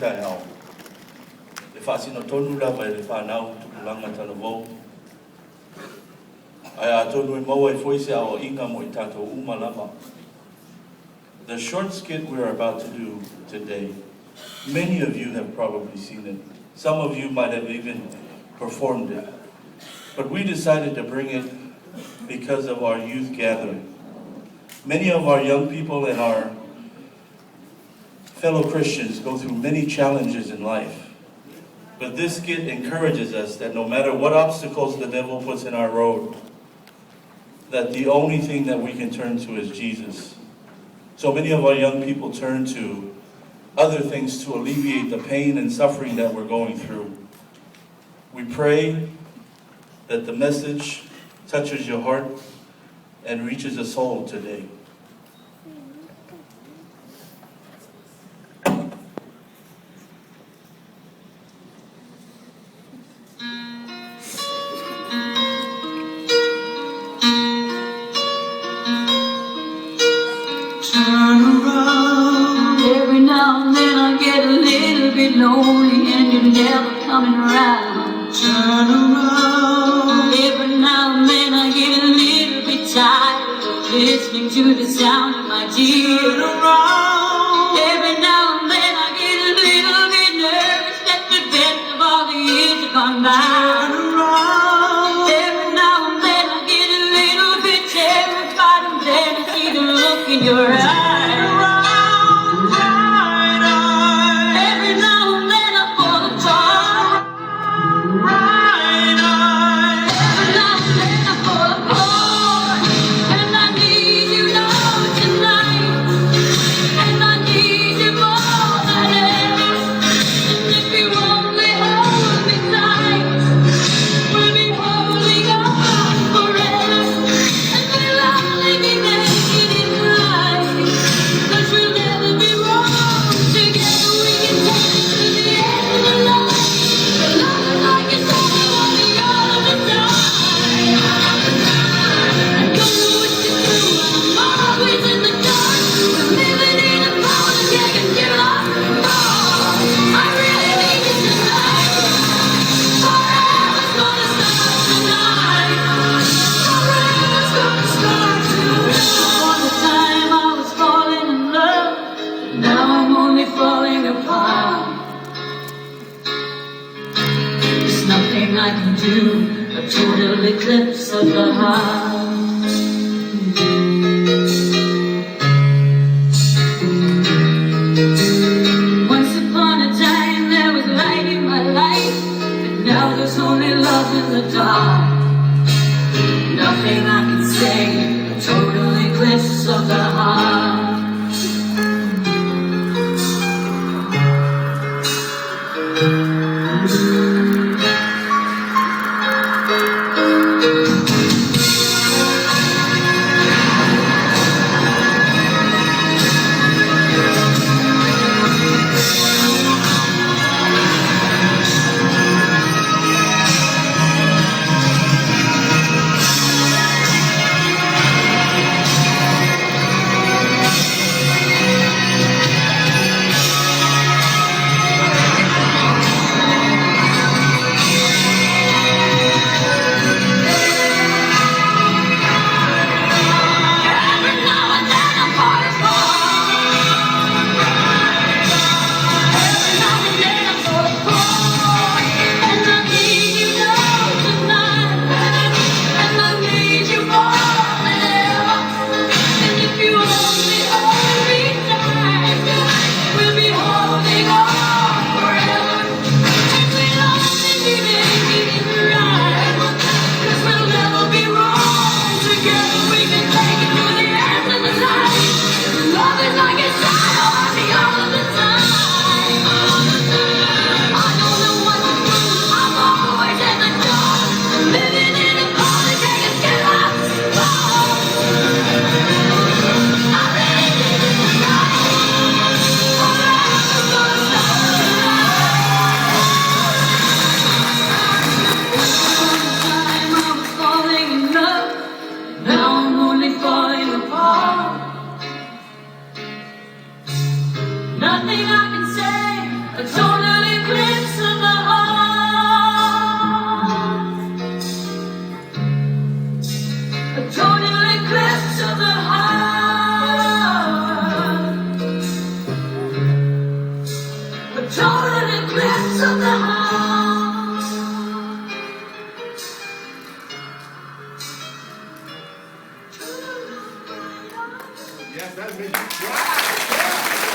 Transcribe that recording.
tai au. Le whaasino tonu lava e le whanau tukulanga tana vau. Ai a tonu e maua e foise ao inga mo I tātou uma lava. The short skit we're about to do today, many of you have probably seen it. Some of you might have even performed it. But we decided to bring it because of our youth gathering. Many of our young people and our fellow Christians go through many challenges in life. But this skit encourages us that no matter what obstacles the devil puts in our road, that the only thing that we can turn to is Jesus. So many of our young people turn to other things to alleviate the pain and suffering that we're going through. We pray that the message touches your heart and reaches a soul today. Lonely and you're never coming around. Turn around. Every now and then I get a little bit tired of listening to the sound of my tears. Turn around. Every now and then I get a little bit nervous that the best of all the years have gone by. Turn around. Every now and then I get a little bit terrified and then I see the look in your eyes. I can do a total eclipse of the heart. Once upon a time there was light in my life, but now there's only love in the dark. Nothing I can say, a total eclipse of the heart. A total eclipse of the heart. A total eclipse of the heart. Yes, that makes you cry.